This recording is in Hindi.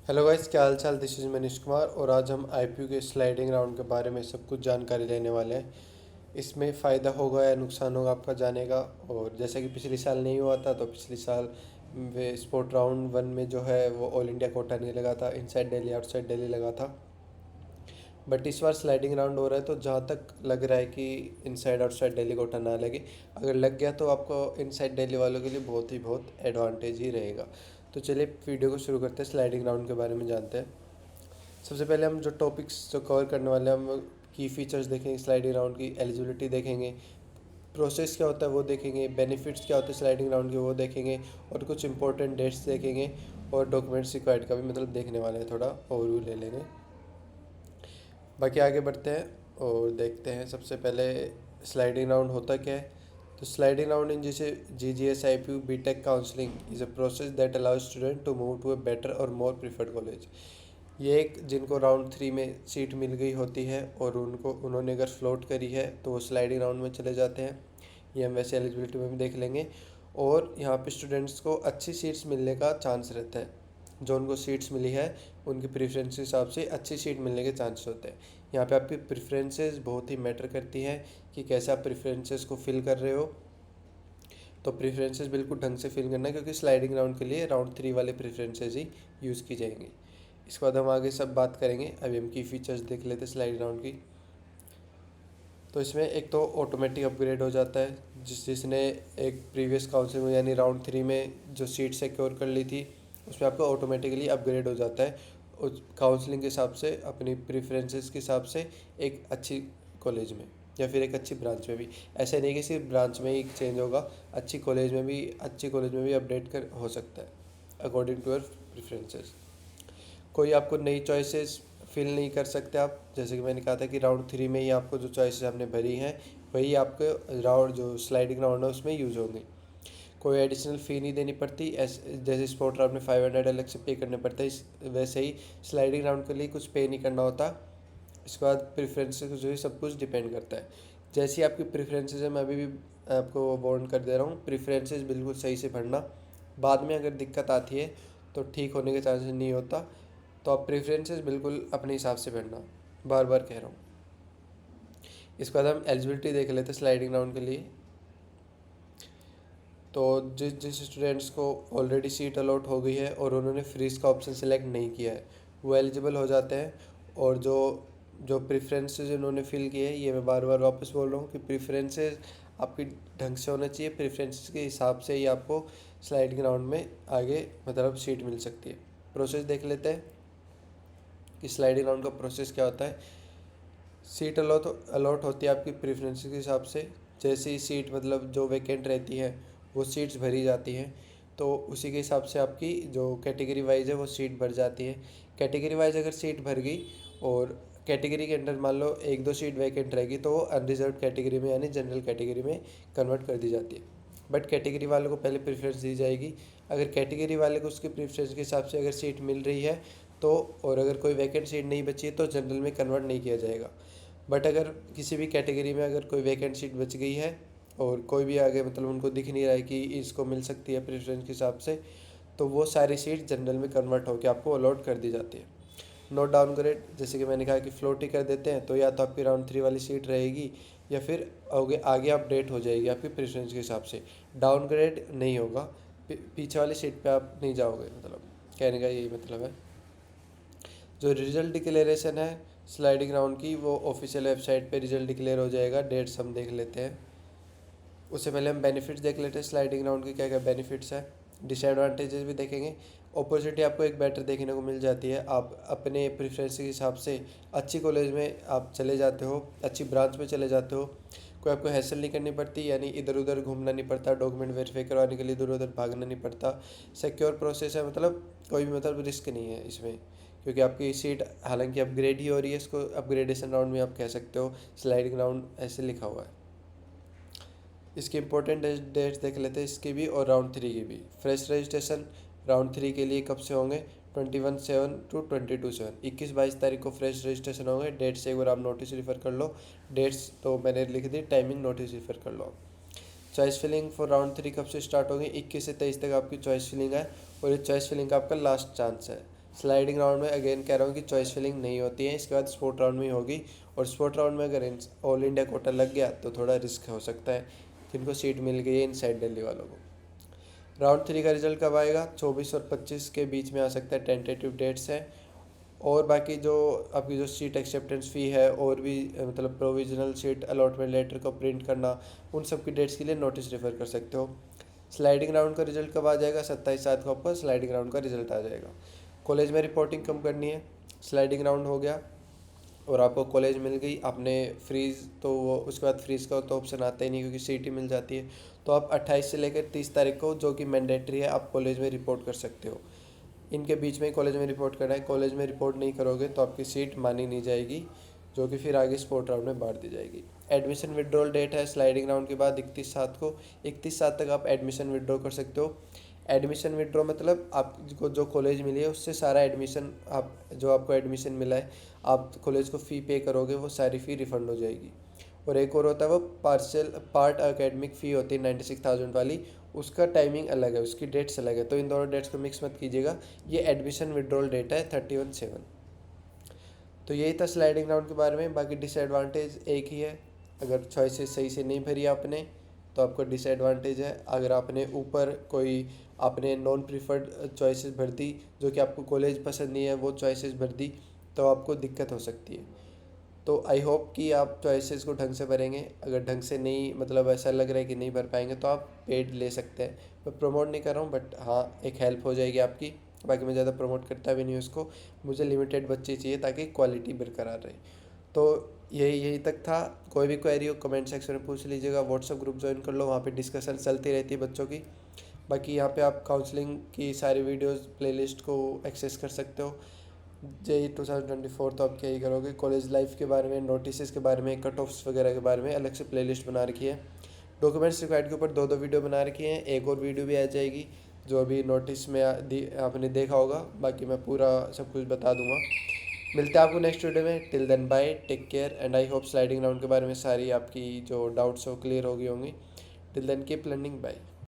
हेलो गाइस, क्या हाल चाल। दिस इज़ मनीष कुमार और आज हम आईपीयू के स्लाइडिंग राउंड के बारे में सब कुछ जानकारी लेने वाले हैं। इसमें फ़ायदा होगा या नुकसान होगा आपका जानेगा। और जैसे कि पिछले साल नहीं हुआ था, तो पिछले साल वे स्पोर्ट राउंड 1 में जो है वो ऑल इंडिया कोटा नहीं लगा था, इनसाइड दिल्ली आउटसाइड दिल्ली लगा था। बट इस बार स्लाइडिंग राउंड हो रहा है, तो जहाँ तक लग रहा है कि इनसाइड आउटसाइड दिल्ली कोटा ना लगे। अगर लग गया तो आपको इनसाइड दिल्ली वालों के लिए बहुत एडवांटेज ही रहेगा। तो चलिए वीडियो को शुरू करते हैं, स्लाइडिंग राउंड के बारे में जानते हैं। सबसे पहले हम जो टॉपिक्स जो कवर करने वाले हैं, हम की फीचर्स देखेंगे, स्लाइडिंग राउंड की एलिजिबिलिटी देखेंगे, प्रोसेस क्या होता है वो देखेंगे, बेनिफिट्स क्या होते हैं स्लाइडिंग राउंड के वो देखेंगे, और कुछ इंपॉर्टेंट डेट्स देखेंगे, और डॉक्यूमेंट्स रिक्वायर्ड का भी मतलब देखने वाले हैं, थोड़ा ओवरव्यू ले लेंगे। बाकी आगे बढ़ते हैं और देखते हैं सबसे पहले स्लाइडिंग राउंड होता क्या है। तो स्लाइडिंग राउंड इन जिसे GGS IPU BTech counselling is a process that allows student to move to a better or more preferred college. ये एक जिनको राउंड 3 में सीट मिल गई होती है और उन्होंने अगर फ्लोट करी है तो वो स्लाइडिंग राउंड में चले जाते हैं। ये हम वैसे एलिजिबिलिटी में भी देख लेंगे। और यहाँ पे स्टूडेंट्स को अच्छी सीट्स मिलने का चांस रहता है। जो उनको सीट्स मिली है उनकी प्रेफरेंस के हिसाब से अच्छी सीट मिलने के चांस होते हैं। यहाँ पे आपकी प्रेफरेंसेस बहुत ही मैटर करती हैं कि कैसे आप प्रेफरेंसेस को फिल कर रहे हो। तो प्रेफरेंसेस बिल्कुल ढंग से फिल करना है, क्योंकि स्लाइडिंग राउंड के लिए राउंड 3 वाले प्रेफरेंसेस ही यूज़ की जाएंगी। इसके बाद हम आगे सब बात करेंगे। अभी हम की फीचर्स देख लेते हैं स्लाइडिंग राउंड की। तो इसमें एक तो ऑटोमेटिक अपग्रेड हो जाता है। जिसने एक प्रीवियस काउंसिल में यानी राउंड 3 में जो सीट सिक्योर कर ली थी, उसमें आपका ऑटोमेटिकली अपग्रेड हो जाता है उस काउंसलिंग के हिसाब से, अपनी प्रेफरेंसेस के हिसाब से एक अच्छी कॉलेज में या फिर एक अच्छी ब्रांच में भी। ऐसा नहीं कि सिर्फ ब्रांच में ही चेंज होगा, अच्छी कॉलेज में भी अपडेट कर हो सकता है अकॉर्डिंग टू योर प्रेफरेंसेस। कोई आपको नई चॉइसेस फिल नहीं कर सकते आप। जैसे कि मैंने कहा था कि राउंड 3 में ही आपको जो चॉइसेस आपने भरी हैं वही आपके राउंड जो स्लाइडिंग राउंड है उसमें यूज होंगे। कोई एडिशनल फ़ी नहीं देनी पड़ती। जैसे स्पोर्ट राउंड में 500 अलग से पे करने पड़ते हैं, वैसे ही स्लाइडिंग राउंड के लिए कुछ पे नहीं करना होता। इसके बाद प्रेफरेंसेस जो है सब कुछ डिपेंड करता है। जैसी आपकी प्रेफरेंसेस है, मैं अभी भी आपको वार्न कर दे रहा हूँ, प्रेफरेंसेस बिल्कुल सही से भरना। बाद में अगर दिक्कत आती है तो ठीक होने के चांसेस नहीं होता। तो आप प्रेफरेंसेस बिल्कुल अपने हिसाब से भरना, बार बार कह रहा हूँ। इसके बाद हम एलिजिबिलिटी देख लेते हैं स्लाइडिंग राउंड के लिए। तो जिस जिस स्टूडेंट्स को ऑलरेडी सीट अलॉट हो गई है और उन्होंने फ्रीज का ऑप्शन सेलेक्ट नहीं किया है, वो एलिजिबल हो जाते हैं। और जो जो प्रेफरेंसेस इन्होंने फिल किए हैं, ये मैं बार बार वापस बोल रहा हूँ कि प्रेफरेंसेस आपकी ढंग से होना चाहिए। प्रेफरेंसेस के हिसाब से ही आपको स्लाइडिंग राउंड में आगे मतलब सीट मिल सकती है। प्रोसेस देख लेते हैं कि स्लाइडिंग राउंड का प्रोसेस क्या होता है। सीट अलॉट होती है आपकी प्रेफरेंसेस के हिसाब से। जैसे ही सीट मतलब जो वैकेंट रहती है वो सीट्स भरी जाती हैं, तो उसी के हिसाब से आपकी जो कैटेगरी वाइज है वो सीट भर जाती है। कैटेगरी वाइज अगर सीट भर गई और कैटेगरी के अंडर मान लो एक दो सीट वैकेंट रहेगी, तो वो अनरिजर्व कैटेगरी में यानी जनरल कैटेगरी में कन्वर्ट कर दी जाती है। बट कैटेगरी वालों को पहले प्रेफरेंस दी जाएगी। अगर कैटेगरी वाले को उसके प्रेफरेंस के हिसाब से अगर सीट मिल रही है तो, और अगर कोई वैकेंट सीट नहीं बची है तो जनरल में कन्वर्ट नहीं किया जाएगा। बट अगर किसी भी कैटेगरी में अगर कोई वैकेंट सीट बच गई है और कोई भी आगे मतलब उनको दिख नहीं रहा है कि इसको मिल सकती है प्रेफरेंस के हिसाब से, तो वो सारी सीट जनरल में कन्वर्ट होकर आपको अलॉट कर दी जाती है। नो डाउनग्रेड, जैसे कि मैंने कहा कि फ्लोट ही कर देते हैं, तो या तो आपकी राउंड 3 वाली सीट रहेगी या फिर आगे आगे अपडेट हो जाएगी आपकी प्रेफरेंस के हिसाब से। डाउनग्रेड नहीं होगा, पीछे वाली सीट पे आप नहीं जाओगे, मतलब कहने का यही मतलब है। जो रिजल्ट डिक्लेरेशन है स्लाइडिंग राउंड की, वो ऑफिशियल वेबसाइट पे रिजल्ट डिक्लेयर हो जाएगा। डेट्स हम देख लेते हैं। उससे पहले हम बेनिफिट्स देख लेते हैं स्लाइडिंग राउंड के क्या क्या बेनिफिट्स है। डिसएडवांटेजेस भी देखेंगे। अपॉर्चुनिटी आपको एक बेटर देखने को मिल जाती है। आप अपने प्रेफरेंस के हिसाब से अच्छी कॉलेज में आप चले जाते हो, अच्छी ब्रांच में चले जाते हो। कोई आपको हैसल नहीं करनी पड़ती, यानी इधर उधर घूमना नहीं पड़ता, डॉक्यूमेंट वेरीफाई करवाने के लिए इधर उधर भागना नहीं पड़ता। सिक्योर प्रोसेस है, मतलब कोई भी मतलब रिस्क नहीं है इसमें, क्योंकि आपकी सीट हालांकि अपग्रेड ही हो रही है। इसको अपग्रेडेशन राउंड में आप कह सकते हो, स्लाइडिंग राउंड ऐसे लिखा हुआ है। इसके इंपॉर्टेंट डेट्स देख लेते हैं इसकी भी और राउंड 3 की भी। फ्रेश रजिस्ट्रेशन राउंड 3 के लिए कब से होंगे? 21/7 टू 22/7, 21-22 तारीख को फ्रेश रजिस्ट्रेशन होंगे। डेट से एक बार आप नोटिस रिफ़र कर लो। डेट्स तो मैंने लिख दी, टाइमिंग नोटिस रिफ़र कर लो। चॉइस फिलिंग फॉर राउंड 3 कब से स्टार्ट होगी? 21 से 23 तक आपकी चॉइस फिलिंग है और ये चॉइस फिलिंग का आपका लास्ट चांस है। स्लाइडिंग राउंड में अगेन कह रहा हूँ कि चॉइस फिलिंग नहीं होती है, इसके बाद स्पोर्ट राउंड में होगी। और स्पोर्ट राउंड में अगर ऑल इंडिया कोटा लग गया तो थोड़ा रिस्क हो सकता है जिनको सीट मिल गई है इनसाइड दिल्ली वालों को। राउंड 3 का रिजल्ट कब आएगा? 24 और 25 के बीच में आ सकता है, टेंटेटिव डेट्स है। और बाकी जो आपकी जो सीट एक्सेप्टेंस फ़ी है और भी मतलब प्रोविजनल सीट अलॉटमेंट लेटर को प्रिंट करना, उन सब की डेट्स के लिए नोटिस रेफर कर सकते हो। स्लाइडिंग राउंड का रिजल्ट कब आ जाएगा? 27/7 को आपका स्लाइडिंग राउंड का रिजल्ट आ जाएगा। कॉलेज में रिपोर्टिंग कब करनी है? स्लाइडिंग राउंड हो गया और आपको कॉलेज मिल गई, आपने फ्रीज़ तो वो उसके बाद फ्रीज़ का तो ऑप्शन आता ही नहीं क्योंकि सीट ही मिल जाती है। तो आप 28 से लेकर 30 तारीख को, जो कि मैंडेटरी है, आप कॉलेज में रिपोर्ट कर सकते हो। इनके बीच में कॉलेज में रिपोर्ट करना है। कॉलेज में रिपोर्ट नहीं करोगे तो आपकी सीट मानी नहीं जाएगी, जो कि फिर आगे स्पोर्ट राउंड में बांट दी जाएगी। एडमिशन विड्रॉल डेट है स्लाइडिंग राउंड के बाद 31/7 को। 31/7 तक आप एडमिशन विड्रॉ कर सकते हो। एडमिशन विड्रॉ मतलब आपको जो कॉलेज मिली है उससे सारा एडमिशन, आप जो आपको एडमिशन मिला है, आप कॉलेज को फ़ी पे करोगे, वो सारी फ़ी रिफ़ंड हो जाएगी। और एक और होता है वो पार्ट एकेडमिक फ़ी होती है 96,000 वाली, उसका टाइमिंग अलग है, उसकी डेट्स अलग है, तो इन दोनों डेट्स को मिक्स मत कीजिएगा। ये एडमिशन विड्रॉल डेट है 31/7। तो यही था स्लाइडिंग राउंड के बारे में। बाकी डिसएडवांटेज एक ही है, अगर चॉइसेस सही से नहीं भरी आपने तो आपको डिसएडवांटेज है। अगर आपने ऊपर कोई आपने नॉन प्रीफर्ड चॉइसेस भर दी, जो कि आपको कॉलेज पसंद नहीं है, वो चॉइसेस भर दी, तो आपको दिक्कत हो सकती है। तो आई होप कि आप चॉइसेस को ढंग से भरेंगे। अगर ढंग से नहीं, मतलब ऐसा लग रहा है कि नहीं भर पाएंगे, तो आप पेड ले सकते हैं। मैं प्रमोट नहीं कर रहा हूँ, बट हाँ एक हेल्प हो जाएगी आपकी। बाकी मैं ज़्यादा प्रमोट करता भी नहीं उसको, मुझे लिमिटेड बच्चे चाहिए ताकि क्वालिटी बरकरार रहे। तो यही तक था। कोई भी क्वेरी हो कमेंट सेक्शन में पूछ लीजिएगा, व्हाट्सअप ग्रुप ज्वाइन कर लो, वहाँ पे डिस्कशन चलती रहती है बच्चों की। बाकी यहाँ पे आप काउंसलिंग की सारी वीडियोस प्लेलिस्ट को एक्सेस कर सकते हो। जेई 2024 तो आप क्या ही करोगे, कॉलेज लाइफ के बारे में, नोटिस के बारे में, कट ऑफ्स वगैरह के बारे में अलग से प्लेलिस्ट बना रखी है। डॉक्यूमेंट्स रिक्वायर्ड के ऊपर 2 वीडियो बना रखी हैं, एक और वीडियो भी आ जाएगी जो अभी नोटिस में आपने देखा होगा। बाकी मैं पूरा सब कुछ बता दूंगा। मिलते हैं आपको नेक्स्ट वीडियो में। Till then bye, take care, and I hope sliding round के बारे में सारी आपकी जो डाउट्स हो क्लियर हो गई होंगी। Till then keep learning, bye.